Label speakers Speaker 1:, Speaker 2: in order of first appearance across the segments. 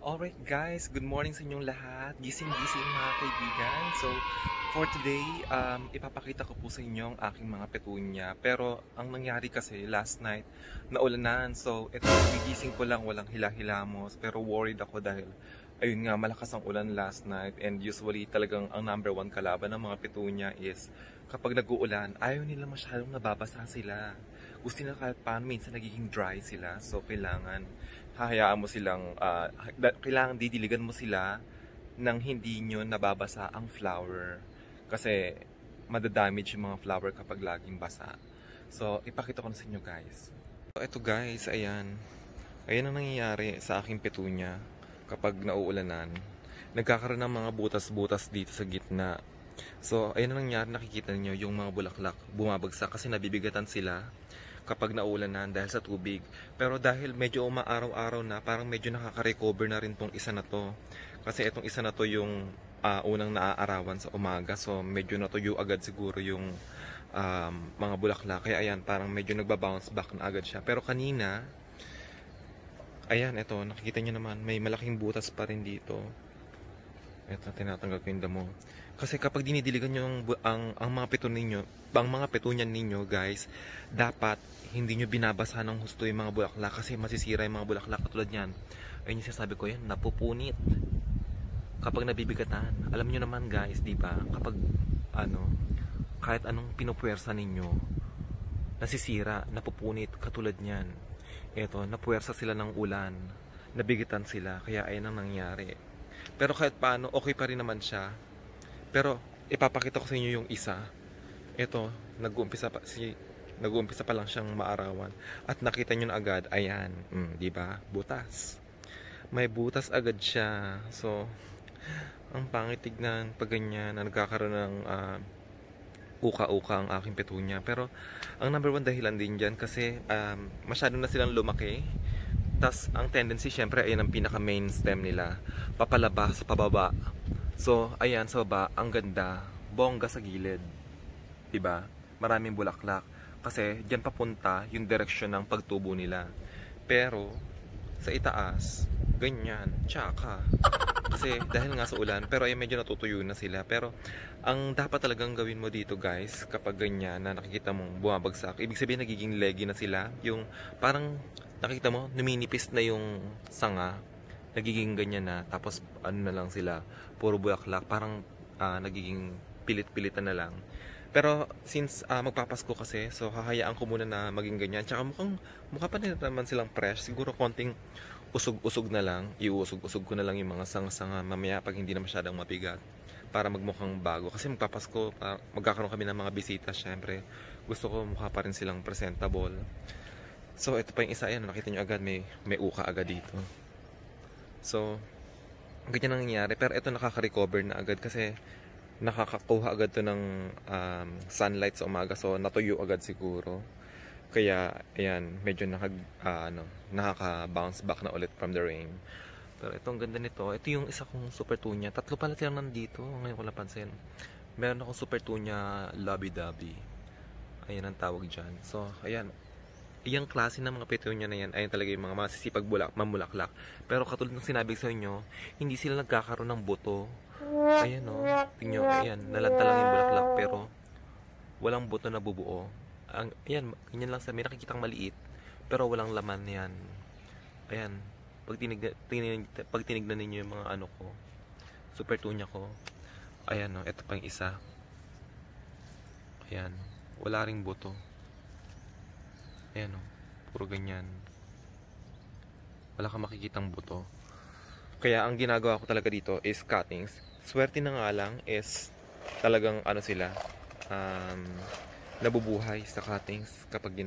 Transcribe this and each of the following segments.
Speaker 1: Alright guys, good morning sa inyong lahat. Gising-gising mga kaibigan. So, for today, ipapakita ko po sa inyo ang aking mga petunia. Pero, ang nangyari kasi last night, naulanan. So, ito, gigising ko lang, walang hila-hilamos. Pero worried ako dahil, ayun nga, malakas ang ulan last night. And usually, talagang ang number one kalaban ng mga petunia is, kapag nag-uulan, ayaw nila masyadong nababasa sila. Gusto nila kahit paano, minsan nagiging dry sila. So, kailangan hahayaan mo silang, kailangan didiligan mo sila nang hindi nyo nababasa ang flower. Kasi madadamage yung mga flower kapag laging basa. So, ipakita ko na sa inyo guys. So, ito guys, ayan. Ayan ang nangyayari sa aking petunia kapag nauulanan. Nagkakaroon ng mga butas-butas dito sa gitna. So, ayan ang nangyayari, nakikita niyo yung mga bulaklak bumabagsak kasi nabibigatan sila kapag naulanan dahil sa tubig. Pero dahil medyo umaaraw-araw na, parang medyo nakaka-recover na rin tong isa na to. Kasi itong isa na to yung unang naaarawan sa umaga. So medyo natuyo agad siguro yung mga bulaklak. Kaya ayan, parang medyo nagbabounce back na agad siya. Pero kanina, ayan, ito, nakikita nyo naman, may malaking butas pa rin dito. Ito, tinatanggal ko yung damo. Kasi kapag dinidiligan nyo ang mga petunia ninyo, guys, dapat hindi nyo binabasa ng husto yung mga bulaklak kasi masisira yung mga bulaklak katulad yan. Ayun yung sinasabi ko yan, napupunit. Kapag nabibigatan, alam nyo naman guys, di ba? Kapag kahit anong pinupuwersa ninyo, nasisira, napupunit katulad niyan. Ito, napuwersa sila ng ulan, nabigatan sila, kaya ayun ang nangyari. Pero kahit paano, okay pa rin naman siya. Pero ipapakita ko sa inyo yung isa. Ito, nag-uumpisa pa lang siyang maarawan. At nakita nyo na agad, ayan, di ba? Butas. May butas agad siya. So, ang pangit tignan pag ganyan na nagkakaroon ng uka-uka ang aking petunia. Pero, ang number one dahilan din dyan kasi masyado na silang lumaki. Tas ang tendency syempre ayan ang pinaka main stem nila, papalabas sa pababa. So ayan sa baba, ang ganda, bongga sa gilid. 'Di ba? Maraming bulaklak kasi diyan papunta yung direksyon ng pagtubo nila. Pero sa itaas, ganyan, tsaka. Kasi dahil nga sa ulan, pero ay medyo natutuyo na sila. Pero ang dapat talagang gawin mo dito guys, kapag ganyan na nakikita mong bumabagsak, ibig sabihin nagiging leggy na sila. Yung parang nakikita mo, numinipis na yung sanga, nagiging ganyan na, tapos ano na lang sila, puro bulaklak, parang nagiging pilit-pilitan na lang. Pero since magpapasko kasi, so hahayaan ko muna na maging ganyan. Tsaka mukha pa rin naman silang fresh, siguro konting usog-usog na lang, iusog-usog ko na lang yung mga sanga-sanga mamaya pag hindi na masyadong mabigat para magmukhang bago. Kasi magpapasko, magkakaroon kami ng mga bisita, syempre. Gusto ko mukha pa rin silang presentable. So, ito pa yung isa, yan, nakita nyo agad, may uka agad dito. So, ganyan ang nangyayari. Pero ito nakaka-recover na agad kasi nakakakuha agad to ng sunlight sa umaga. So, natuyo agad siguro. Kaya, ayan, medyo nakaka-bounce back na ulit from the rain. Pero ito, ang ganda nito. Ito yung isa kong super tunya. Tatlo pala silang nandito. Ngayon ko napansin. Meron akong super tunya Lovey-Dovey. Ayan ang tawag dyan. So, ayan. Iyang klase ng mga petunia na yan, ayun talaga yung mga masisipag mamulaklak. Pero katulad ng sinabi sa inyo, hindi sila nagkakaroon ng buto. Ayan o, tingnan nyo, ayan, nalanta lang yung bulaklak pero walang buto na bubuo. Ayan, ganyan lang sa may nakikitang maliit, pero walang laman yan. Ayan, pag tinignan ninyo yung mga ano ko, super tunya ko, ayan o, ito pang isa. Ayan, wala ring buto. Ayan o, puro ganyan. Wala kang makikitang buto. Kaya ang ginagawa ko talaga dito is cuttings. Swerte na nga lang is talagang ano sila, nabubuhay sa cuttings kapag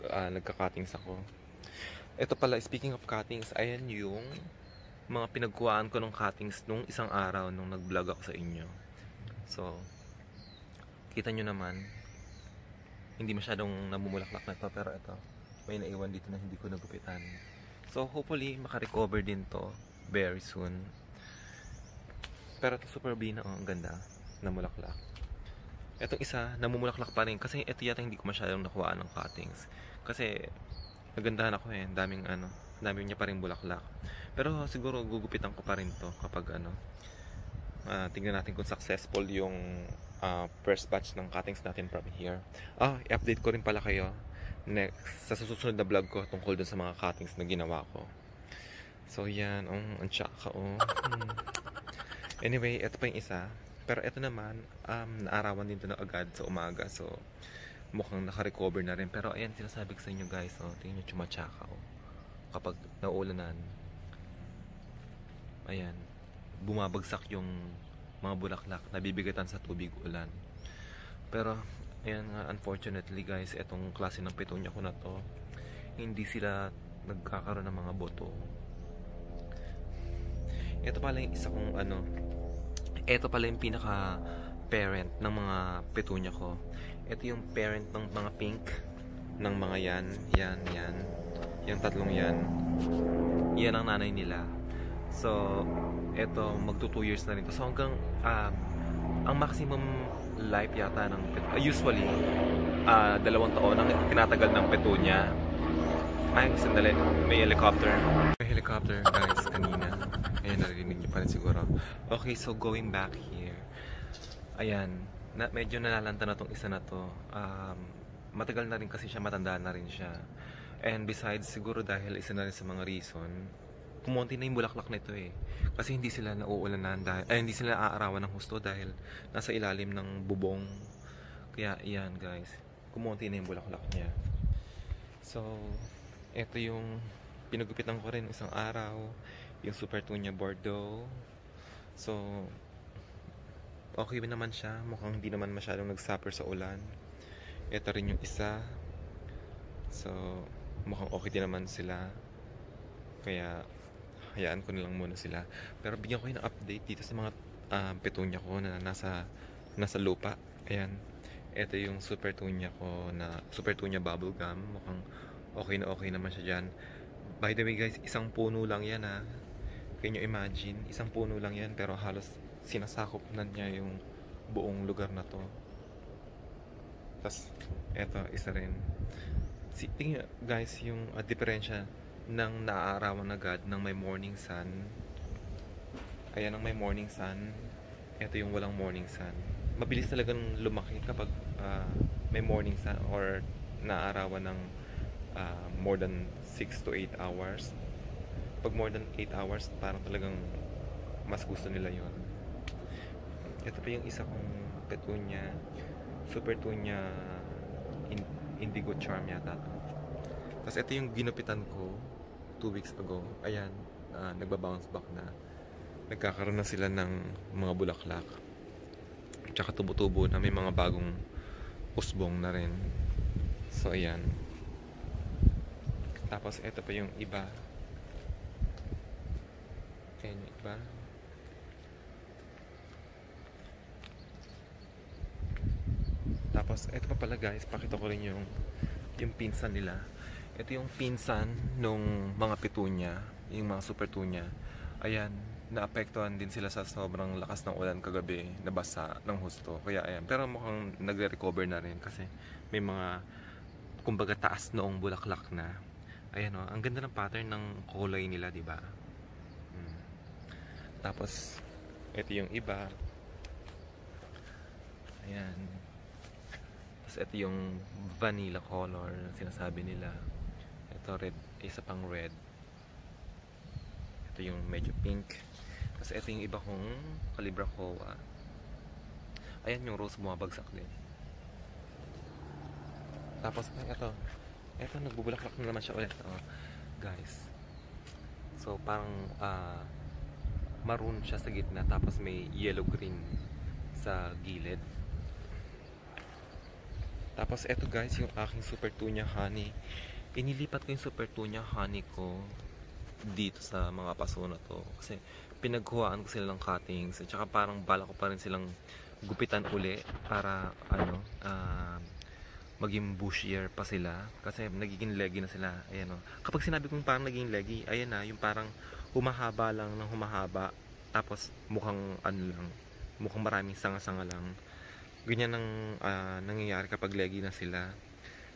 Speaker 1: nagka-cuttings ako. Ito pala, speaking of cuttings, ayan yung mga pinagkuhaan ko ng cuttings nung isang araw nung nag-vlog ako sa inyo. So, kita nyo naman, hindi masyadong namumulaklak na ito, pero ito, may naiwan dito na hindi ko nagupitan. So, hopefully, makarecover din to very soon. Pero ito, super bina, ang ganda, namulaklak. Itong isa, namumulaklak pa rin, kasi ito yata hindi ko masyadong nakuhaan ng cuttings. Kasi, nagandahan ako daming niya pa rin bulaklak. Pero siguro gugupitan ko pa rin to kapag ano, tingnan natin kung successful yung first batch ng cuttings natin from here. I-update ko rin pala kayo sa susunod na vlog ko tungkol dun sa mga cuttings na ginawa ko. So yan, ang tsaka Anyway, ito pa yung isa. Pero ito naman, naarawan din ito na agad sa umaga. So, mukhang naka-recover na rin. Pero ayan, sinasabi ko sa inyo guys, tingnan nyo chumatsaka kapag naulanan. Ayan, bumabagsak yung mga bulaklak, nabibigatan sa tubig ulan. Pero, ayan nga, unfortunately guys, itong klase ng petunia ko na to, hindi sila nagkakaroon ng mga boto. Ito pala yung isa kong ito pala yung pinaka parent ng mga petunia ko. Ito yung parent ng mga pink ng mga yan. Yung tatlong yan. Yan ang nanay nila. So, ito magto 2 years na rin to. So hanggang ang maximum life yata ng usually 2 taon ang tinatagal ng petunia. Ay, sandali, may helicopter. May helicopter guys kanina. Ayan, narinig niyo pa rin siguro. Okay, so going back here. Ayan, medyo nalalanta na tong isa na to. Matagal na rin kasi siya, matanda na rin siya. And besides, siguro dahil isa na rin sa mga reason, kumonti na yung bulaklak nito eh. Kasi hindi sila nauulanan hindi sila aarawan ng husto dahil nasa ilalim ng bubong. Kaya yan guys, kumonti na yung bulaklak niya. So, ito yung pinagupitan ko rin isang araw. Yung Super Tunya Bordeaux. So, okay naman siya. Mukhang hindi naman masyadong nag-suffer sa ulan. Ito rin yung isa. So, mukhang okay din naman sila. Kaya, hayaan ko nilang muna sila. Pero bigyan ko yung update dito sa mga petunia ko na nasa lupa. Ayan. Ito yung Super Tunya ko na Super Tunya Bubblegum. Mukhang okay naman siya dyan. By the way guys, isang puno lang yan ha. Can you imagine? Isang puno lang yan pero halos sinasakop na niya yung buong lugar na to. Tapos, eto, isa rin. Tingnan guys, yung diferensya ng naaarawan agad ng may morning sun. Ayan ang may morning sun. Ito yung walang morning sun. Mabilis talagang lumaki kapag may morning sun or naaarawan ng more than 6 to 8 hours. Pag more than 8 hours, parang talagang mas gusto nila yon. Ito pa yung isa kong petunia, Super Tunya Indigo Charm yata to. Tapos ito yung ginupitan ko 2 weeks ago. Ayan, nagbabounce back na. Nagkakaroon na sila ng mga bulaklak. Tsaka tubo-tubo na may mga bagong usbong na rin. So ayan. Tapos ito pa yung iba. Ayan yung iba. Tapos ito pa pala guys, pakita ko rin yung pinsan nila. Ito yung pinsan nung mga petunia, yung mga Super Tunya. Ayan, naapektuhan din sila sa sobrang lakas ng ulan kagabi, nabasa ng husto. Kaya ayan, pero mukhang nagre-recover na rin kasi may mga kumbaga taas noong bulaklak na. Ayan ang ganda ng pattern ng kulay nila, di ba? Tapos ito yung iba. Ayan. Tapos ito yung vanilla color na sinasabi nila. Ito red, isa pang red. Ito yung medyo pink. Tapos ito yung iba kong Calibra Koa. Ayan yung rose, bumabagsak din. Tapos ito nagbubulaklak na naman siya ulit. Guys. So parang maroon siya sa gitna, tapos may yellow green sa gilid. Tapos eto guys, yung aking Super Tunya Honey. Inilipat ko yung Super Tunya Honey ko dito sa mga paso na to kasi pinagkuhaan ko sila ng cuttings at saka parang bala ko pa rin silang gupitan uli para maging bushier pa sila kasi nagiging leggy na sila. Ayan kapag sinabi kong parang naging leggy, ayan na yung parang humahaba lang ng humahaba tapos mukhang mukhang maraming sanga-sanga lang. Ganyan ang nangyayari kapag leggy na sila.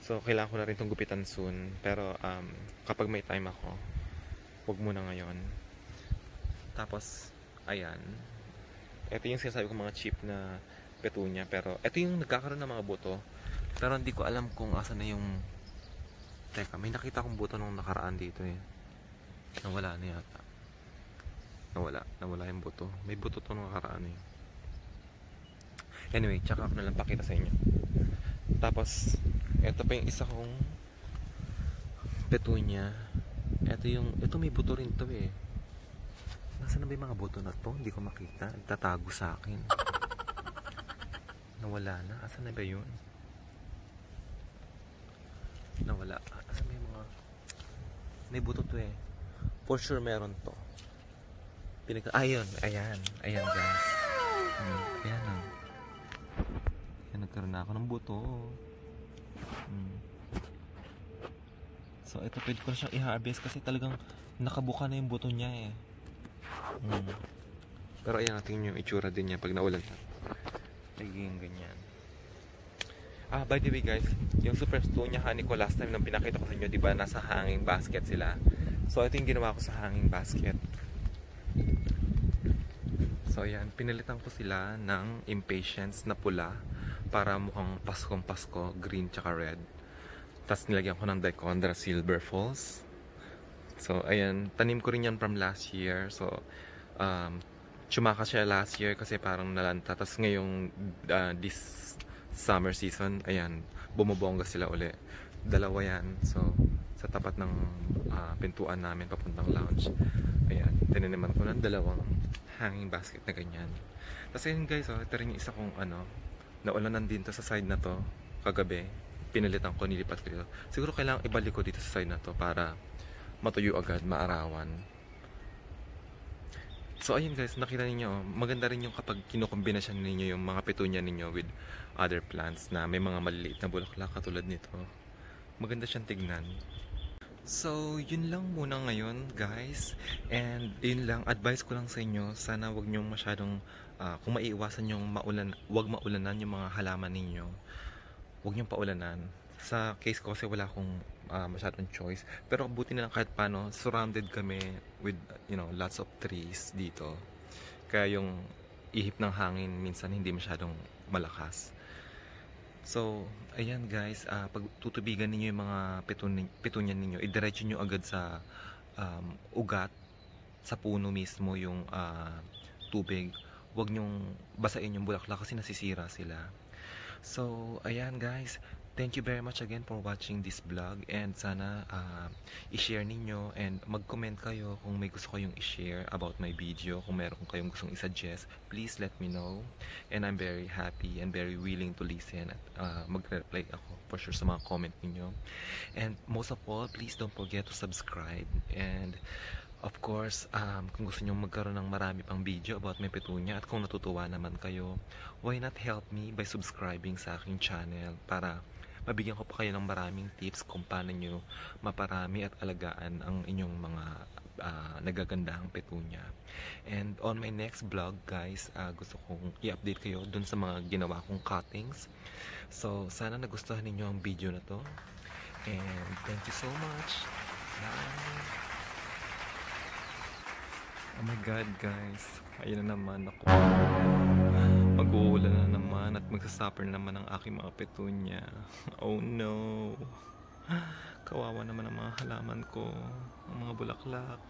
Speaker 1: So kailangan ko na rin itong gupitan soon, pero kapag may time ako, wag muna ngayon. Tapos, ayan. Ito yung sinasabi ko mga cheap na petunia. Pero, ito yung nagkakaroon ng mga buto. Pero hindi ko alam kung asan na yung... Teka, may nakita akong buto nung nakaraan dito eh. Nawala na yata. Nawala yung buto. May buto to nung nakaraan eh. Anyway, tsaka ako nalang pakita sa inyo. Tapos, ito pa yung isa kong petunia. Ito may buto rin to eh. Nasaan na ba yung mga buto na to? Hindi ko makita. Tatago sa akin. Nawala na. Asan na ba yun? Nawala. Asan may mga... May buto to eh. For sure meron to. Ayun. Ayan guys. Ayan na. Ayan, nagkaroon na ako ng buto. So ito pwede ko na siyang i-harvest kasi talagang nakabuka na yung buto niya eh. Pero ayan, natin yung itsura din niya pag naulan na. Nagiging ganyan. By the way guys, yung super petunia honey ko last time nang pinakita ko sa inyo, diba nasa hanging basket sila. So ito yung ginawa ko sa hanging basket. So ayan, pinalitan ko sila ng impatience na pula para mukhang Paskong Pasko, green tsaka red. Tapos nilagyan ko ng Dichondra Silver Falls. So ayan, tanim ko rin yan from last year. So tsumaka siya last year kasi parang nalanta. Tapos ngayong this summer season, ayan, bumubongga sila uli. Dalawa yan. So sa tapat ng pintuan namin papuntang lounge. Ayan, tinaniman ko ng dalawang hanging basket na ganyan. Tapos yun guys, ito rin yung isa kong naulanan din to sa side na to kagabi. Pinalitan ko, nilipat ko dito. Siguro kailangan ibalik ko dito sa side na to para matuyo agad, maarawan. So ayun guys, nakita ninyo, maganda rin yung kapag kinukombinasyon ninyo yung mga petunia ninyo with other plants na may mga maliliit na bulaklak katulad nito. Maganda siyang tignan. So, yun lang muna ngayon guys. And yun lang, advice ko lang sa inyo, sana wag nyo masyadong, kung maiiwasan yung wag maulanan yung mga halaman ninyo. Wag nyo paulanan. Sa case ko kasi wala akong masyadong choice. Pero buti na lang kahit paano, surrounded kami with, lots of trees dito. Kaya yung ihip ng hangin minsan hindi masyadong malakas. So, ayan guys, pag tutubigan ninyo yung mga petunia ninyo, idiretso nyo agad sa ugat, sa puno mismo yung tubig. Huwag nyong basain yung bulaklak kasi nasisira sila. So, ayan guys, thank you very much again for watching this vlog and sana i-share ninyo and mag-comment kayo kung may gusto kayong i-share about my video. Kung meron kayong gustong i-suggest, please let me know. And I'm very happy and very willing to listen at mag-reply ako for sure sa mga comment ninyo. And most of all, please don't forget to subscribe. And of course, kung gusto nyo magkaroon ng marami pang video about my petunia at kung natutuwa naman kayo, why not help me by subscribing sa aking channel para mabigyan ko pa kayo ng maraming tips kung paano nyo maparami at alagaan ang inyong mga nagagandahang petunia. And on my next vlog guys, gusto kong i-update kayo dun sa mga ginawa kong cuttings. So sana nagustuhan ninyo ang video na to. And thank you so much. Bye! Oh my god guys, ayun na naman ako. Mag-uulan na naman at magsasuffer na naman ang aking mga petunia. Oh no. Kawawa naman ang mga halaman ko, ang mga bulaklak.